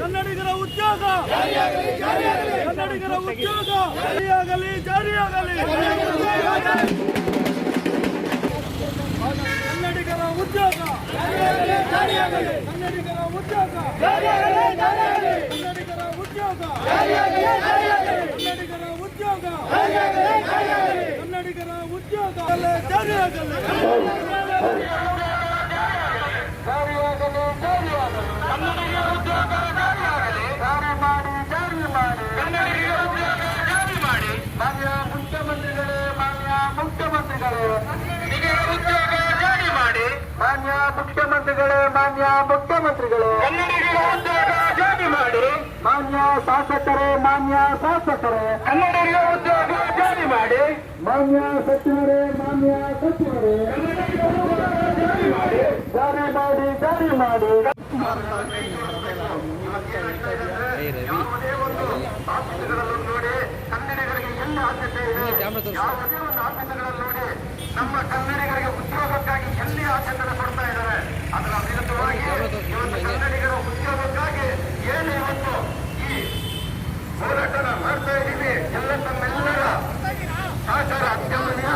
ಕನ್ನಡಿಗರ ಉದ್ಯೋಗ ಕನ್ನಡಿಗರ ಉದ್ಯೋಗ ಜಾರಿಯಾಗಲಿ ಕನ್ನಡಿಗರ ಉದ್ಯೋಗ ಕನ್ನಡಿಗರ ಉದ್ಯೋಗ ಕನ್ನಡಿಗರ ಉದ್ಯೋಗ ಕನ್ನಡಿಗರ ಉದ್ಯೋಗ ಕನ್ನಡಿಗರ ಉದ್ಯೋಗ ಜಾರಿಯಾಗಲಿ ಮುಖ್ಯಮಂತ್ರಿಗಳೇ ಕನ್ನಡಿಗರ ಉದ್ಯೋಗ ಜಾರಿ ಮಾಡಿ ಮಾನ್ಯ ಶಾಸಕರೇ ಕನ್ನಡಿಗರ ಉದ್ಯೋಗ ಜಾರಿ ಮಾಡಿ ಮಾನ್ಯ ಸಚಿವರೇ ಜಾರಿ ಮಾಡಿ ನೋಡಿ ಕನ್ನಡಿಗರಿಗೆ ಎಲ್ಲ ಆದ್ಯತೆ ಇದೆ. ಯಾವುದೇ ಒಂದು ಆದ್ಯತೆಗಳಲ್ಲಿ ನೋಡಿ ನಮ್ಮ ಕನ್ನಡಿಗರಿಗೆ ಉದ್ಯೋಗಕ್ಕಾಗಿ ಎಲ್ಲಿ ಆದ್ಯತೆ ಕೊಡ್ತಾ ಇದ್ದಾರೆ. ಅದರ ವಿರುದ್ಧವಾಗಿ ಇವತ್ತು ಕನ್ನಡಿಗರ ಉದ್ಯೋಗಕ್ಕಾಗಿ ಏನು ಇವತ್ತು ಈ ಹೋರಾಟನ ಮಾಡ್ತಾ ಇದ್ದೀವಿ. ಎಲ್ಲ ತಮ್ಮೆಲ್ಲರ ಸಹಕಾರ ಅತ್ಯಮೂಲ್ಯ.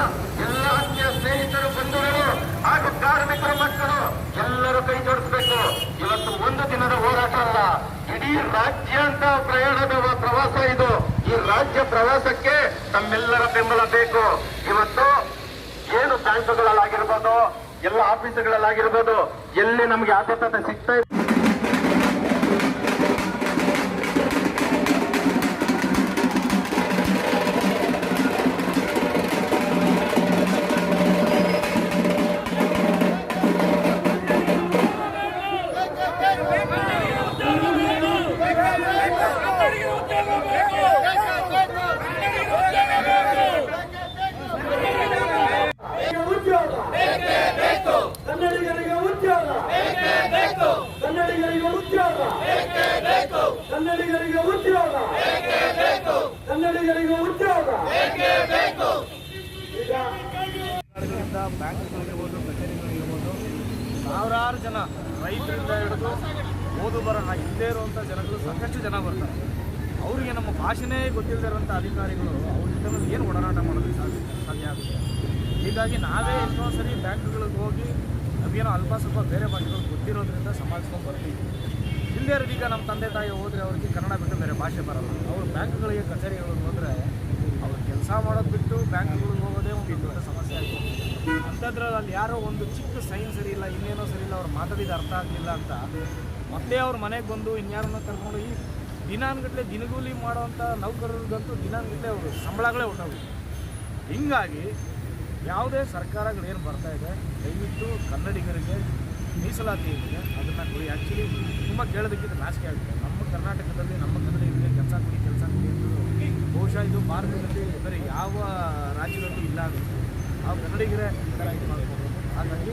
ಎಲ್ಲ ಆತ್ಮೀಯ ಸ್ನೇಹಿತರು, ಬಂಧುಗಳು ಹಾಗೂ ಕಾರ್ಮಿಕರ ಮಕ್ಕಳು ಎಲ್ಲರೂ ಕೈ ಜೋಡಿಸಬೇಕು. ಇವತ್ತು ಒಂದು ದಿನದ ಹೋರಾಟ ಅಲ್ಲ, ಇಡೀ ರಾಜ್ಯಾಂತ ಪ್ರವಾಸ ಇದು. ಈ ರಾಜ್ಯ ಪ್ರವಾಸಕ್ಕೆ ತಮ್ಮೆಲ್ಲರ ಬೆಂಬಲ ಬೇಕು. ಇವತ್ತು ಏನು ಬ್ಯಾಂಕ್ಗಳಲ್ಲಾಗಿರ್ಬೋದು, ಎಲ್ಲ ಆಫೀಸುಗಳಲ್ಲಾಗಿರ್ಬೋದು, ಎಲ್ಲಿ ನಮ್ಗೆ ಆದ್ಯತೆ ಸಿಗ್ತಾ ಇದೆ. ಕನ್ನಡಿಗರಿಗೆ ಉದ್ಯೋಗ ಕನ್ನಡಿಗರಿಗೆ ಉದ್ಯೋಗ ಕನ್ನಡಿಗರಿಗೆ ಉದ್ಯೋಗ ಕನ್ನಡಿಗರಿಗೆ ಉದ್ಯೋಗ ಈಗ ಬ್ಯಾಂಕ್ಗಳಿರ್ಬೋದು, ಕಚೇರಿಗಳಿರ್ಬೋದು, ಸಾವಿರಾರು ಜನ ರೈತರಿಂದ ಹಿಡಿದು ಓದು ಬರಹ ಇಲ್ಲದೇ ಇರುವಂಥ ಜನಗಳು ಸಾಕಷ್ಟು ಜನ ಬರ್ತಾರೆ. ಅವರಿಗೆ ನಮ್ಮ ಭಾಷೆನೇ ಗೊತ್ತಿಲ್ಲದೆ ಇರುವಂಥ ಅಧಿಕಾರಿಗಳು ಅವ್ರ ಜೊತೆ ಏನು ಒಡನಾಟ ಮಾಡೋದಕ್ಕೆ ಸಾಧ್ಯ ಆಗುತ್ತೆ. ಹೀಗಾಗಿ ನಾವೇ ಎಷ್ಟೋ ಸರಿ ಬ್ಯಾಂಕ್ಗಳಿಗೆ ಹೋಗಿ ನಮಗೇನೋ ಅಲ್ಪ ಸ್ವಲ್ಪ ಬೇರೆ ಭಾಷೆಗಳು ಗೊತ್ತಿರೋದ್ರಿಂದ ಸಮಾಲಿಸ್ಕೊಂಡು ಬರ್ತೀವಿ. ಇಲ್ಲದೇ ಇರೋದು ಈಗ ನಮ್ಮ ತಂದೆ ತಾಯಿ ಹೋದರೆ ಅವ್ರಿಗೆ ಕನ್ನಡ ಬಿಟ್ಟು ಬೇರೆ ಭಾಷೆ ಬರೋಲ್ಲ. ಅವರು ಬ್ಯಾಂಕ್ಗಳಿಗೆ ಕಚೇರಿಗಳಿಗೆ ಹೋದರೆ ಅವ್ರು ಕೆಲಸ ಮಾಡೋದು ಬಿಟ್ಟು ಬ್ಯಾಂಕ್ಗಳಿಗೆ ಹೋಗೋದೇ ಒಂದು ದೊಡ್ಡ ಸಮಸ್ಯೆ ಆಗುತ್ತೆ. ಅಂಥದ್ರಲ್ಲಿ ಅಲ್ಲಿ ಯಾರೋ ಒಂದು ಚಿಕ್ಕ ಸೈನ್ ಸರಿ ಇಲ್ಲ, ಇನ್ನೇನೋ ಸರಿ ಇಲ್ಲ, ಅವ್ರು ಮಾತಾಡಿದ ಅರ್ಥ ಆಗಲಿಲ್ಲ ಅಂತ ಮತ್ತೆ ಅವ್ರ ಮನೆಗೆ ಬಂದು ಇನ್ಯಾರನ್ನ ಕರ್ಕೊಂಡು ಈ ದಿನಾನುಗಟ್ಟಲೆ ದಿನಗೂಲಿ ಮಾಡೋವಂಥ ನೌಕರರಿಗಂತೂ ದಿನಾನುಗಟ್ಟಲೆ ಅವರು ಸಂಬಳಗಳೇ ಹೊಟ್ಟೋಗುತ್ತೆ. ಹೀಗಾಗಿ ಯಾವುದೇ ಸರ್ಕಾರಗಳೇನು ಬರ್ತಾ ಇದೆ, ದಯವಿಟ್ಟು ಕನ್ನಡಿಗರಿಗೆ ಮೀಸಲಾತಿ ಇದೆ, ಅದನ್ನು ಕೊಡಿ. ಆ್ಯಕ್ಚುಲಿ ತುಂಬ ಕೇಳೋದಕ್ಕಿಂತ ನಾಚಿಕೆ ಆಗುತ್ತೆ. ನಮ್ಮ ಕರ್ನಾಟಕದಲ್ಲಿ ನಮ್ಮ ಕನ್ನಡಿಗರಿಗೆ ಕೆಲಸ ಕೊಡಿ ಅಂತ ಬಹುಶಃ ಇದು ಭಾರತದಲ್ಲಿ ಬೇರೆ ಯಾವ ರಾಜ್ಯದಲ್ಲೂ ಇಲ್ಲ ಆಗುತ್ತೆ. ನಾವು ಕನ್ನಡಿಗರೇ ಈ ಥರ ಇದು ಮಾಡ್ಬೋದು. ಹಾಗಾಗಿ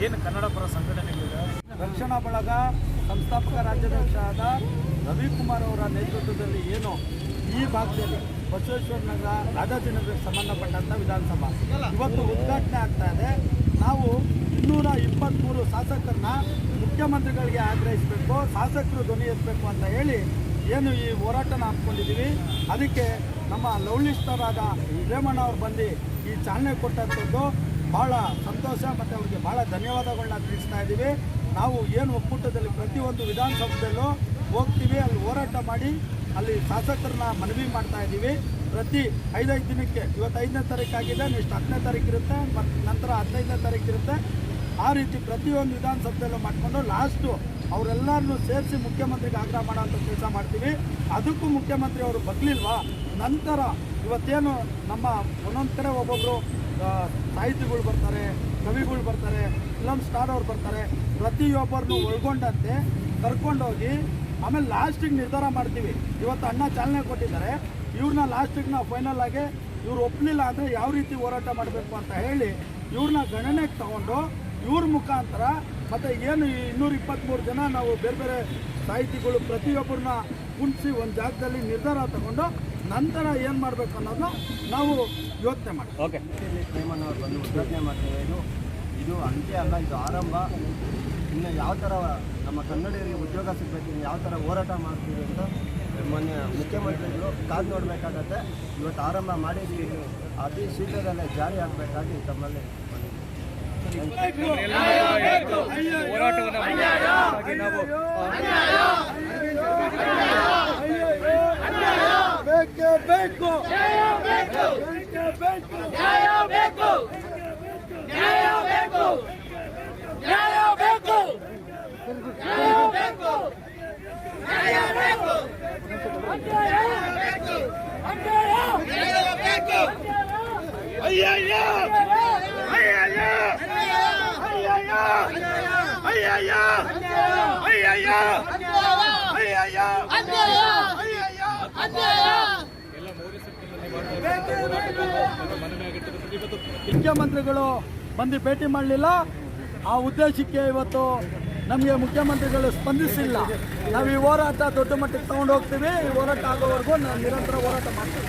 ಏನು ಕನ್ನಡ ಪರ ಸಂಘಟನೆಗಳಿದೆ, ರಕ್ಷಣಾ ಬಳಗ ಸಂಸ್ಥಾಪಕ ರಾಜ್ಯಾಧ್ಯಕ್ಷರಾದ ರವಿಕುಮಾರ್ ಅವರ ನೇತೃತ್ವದಲ್ಲಿ ಏನು ಈ ಭಾಗದಲ್ಲಿ ಬಸವೇಶ್ವರ ನಗರ, ರಾಜಾಜಿನಗರಕ್ಕೆ ಸಂಬಂಧಪಟ್ಟಂಥ ವಿಧಾನಸಭಾ ಇವತ್ತು ಉದ್ಘಾಟನೆ ಆಗ್ತಾ ಇದೆ. ನಾವು 223 ಶಾಸಕರನ್ನ ಮುಖ್ಯಮಂತ್ರಿಗಳಿಗೆ ಆಗ್ರಹಿಸಬೇಕು, ಶಾಸಕರು ಧ್ವನಿ ಎತ್ತಬೇಕು ಅಂತ ಹೇಳಿ ಏನು ಈ ಹೋರಾಟನ ಹಾಕ್ಕೊಂಡಿದ್ದೀವಿ. ಅದಕ್ಕೆ ನಮ್ಮ ಲೌಲಿಷ್ಟರಾದ ರೇಮಣ್ಣ ಅವರು ಬಂದು ಈ ಚಾಲನೆ ಕೊಟ್ಟಂಥದ್ದು ಭಾಳ ಸಂತೋಷ ಮತ್ತು ಅವ್ರಿಗೆ ಭಾಳ ಧನ್ಯವಾದಗಳನ್ನ ತಿಳಿಸ್ತಾ ಇದ್ದೀವಿ. ನಾವು ಏನು ಒಕ್ಕೂಟದಲ್ಲಿ ಪ್ರತಿಯೊಂದು ವಿಧಾನಸಭೆಯಲ್ಲೂ ಹೋಗ್ತೀವಿ, ಅಲ್ಲಿ ಹೋರಾಟ ಮಾಡಿ ಅಲ್ಲಿ ಶಾಸಕರನ್ನ ಮನವಿ ಮಾಡ್ತಾ ಇದ್ದೀವಿ. ಪ್ರತಿ 5 ದಿನಕ್ಕೆ, ಇವತ್ತು 5ನೇ ತಾರೀಕು ಆಗಿದೆ, ನೆಕ್ಸ್ಟ್ 10ನೇ ತಾರೀಕು ಇರುತ್ತೆ, ಮತ್ತು ನಂತರ 15ನೇ ತಾರೀಕು ಇರುತ್ತೆ. ಆ ರೀತಿ ಪ್ರತಿಯೊಂದು ವಿಧಾನಸಭೆಯಲ್ಲೂ ಮಾಡಿಕೊಂಡು ಲಾಸ್ಟು ಅವರೆಲ್ಲರನ್ನೂ ಸೇರಿಸಿ ಮುಖ್ಯಮಂತ್ರಿಗೆ ಆಗ್ರಹ ಮಾಡೋಂಥ ಕೆಲಸ ಮಾಡ್ತೀವಿ. ಅದಕ್ಕೂ ಮುಖ್ಯಮಂತ್ರಿ ಅವರು ಬಗ್ಲಿಲ್ವಾ? ನಂತರ ಇವತ್ತೇನು ನಮ್ಮ ಒಂದೊಂದು ಕಡೆ ಒಬ್ಬೊಬ್ಬರು ಸಾಹಿತಿಗಳು ಬರ್ತಾರೆ, ಕವಿಗಳು ಬರ್ತಾರೆ, ಫಿಲಮ್ ಸ್ಟಾರ್ ಅವ್ರು ಬರ್ತಾರೆ, ಪ್ರತಿಯೊಬ್ಬರನ್ನು ಒಳಗೊಂಡಂತೆ ಕರ್ಕೊಂಡೋಗಿ ಆಮೇಲೆ ಲಾಸ್ಟಿಗೆ ನಿರ್ಧಾರ ಮಾಡ್ತೀವಿ. ಇವತ್ತು ಅಣ್ಣ ಚಾಲನೆ ಕೊಟ್ಟಿದ್ದಾರೆ, ಇವ್ರನ್ನ ಲಾಸ್ಟಿಗೆ ನಾವು ಫೈನಲ್ ಆಗಿ ಇವ್ರು ಒಪ್ಪಲಿಲ್ಲ ಅಂದರೆ ಯಾವ ರೀತಿ ಹೋರಾಟ ಮಾಡಬೇಕು ಅಂತ ಹೇಳಿ ಇವ್ರನ್ನ ಗಣನೆಗೆ ತಗೊಂಡು ಇವ್ರ ಮುಖಾಂತರ ಮತ್ತು ಏನು 223 ಜನ ನಾವು ಬೇರೆ ಬೇರೆ ಸಾಹಿತಿಗಳು ಪ್ರತಿಯೊಬ್ಬರನ್ನ ಕುಣಿಸಿ ಒಂದು ಜಾಗದಲ್ಲಿ ನಿರ್ಧಾರ ತಗೊಂಡು ನಂತರ ಏನು ಮಾಡಬೇಕು ಅನ್ನೋದನ್ನ ನಾವು ಯೋಚನೆ ಮಾಡ್ತೀವಿ. ಓಕೆ, ರೇಮಣ್ಣ ಅವರು ಬಂದು ಉದ್ಘಾಟನೆ ಮಾಡ್ತೇವೆ. ಇದು ಅಂತ್ಯ ಅಲ್ಲ, ಇದು ಆರಂಭ. ಇನ್ನು ಯಾವ ಥರ ನಮ್ಮ ಕನ್ನಡಿಗರಿಗೆ ಉದ್ಯೋಗ ಸಿಗಬೇಕು, ಇನ್ನು ಯಾವ ಥರ ಹೋರಾಟ ಮಾಡ್ತೀವಿ ಅಂತ ಮೊನ್ನೆ ಮುಖ್ಯಮಂತ್ರಿಗಳು ಕಾದು ನೋಡಬೇಕಾಗತ್ತೆ. ಇವತ್ತು ಆರಂಭ ಮಾಡಿದ್ದೀವಿ, ಅತಿ ಶೀಘ್ರದಲ್ಲೇ ಜಾರಿ ಆಗಬೇಕಾಗಿ ತಮ್ಮಲ್ಲಿ ಮುಖ್ಯಮಂತ್ರಿಗಳು ಬಂದು ಭೇಟಿ ಮಾಡಲಿಲ್ಲ. ಆ ಉದ್ದೇಶಕ್ಕೆ ಇವತ್ತು ನಮಗೆ ಮುಖ್ಯಮಂತ್ರಿಗಳು ಸ್ಪಂದಿಸಿಲ್ಲ. ನಾವು ಈ ಹೋರಾಟ ದೊಡ್ಡ ಮಟ್ಟಕ್ಕೆ ತಗೊಂಡು ಹೋಗ್ತೀವಿ. ಈ ಹೋರಾಟ ಆಗೋವರೆಗೂ ನಾವು ನಿರಂತರ ಹೋರಾಟ ಮಾಡ್ತೀವಿ.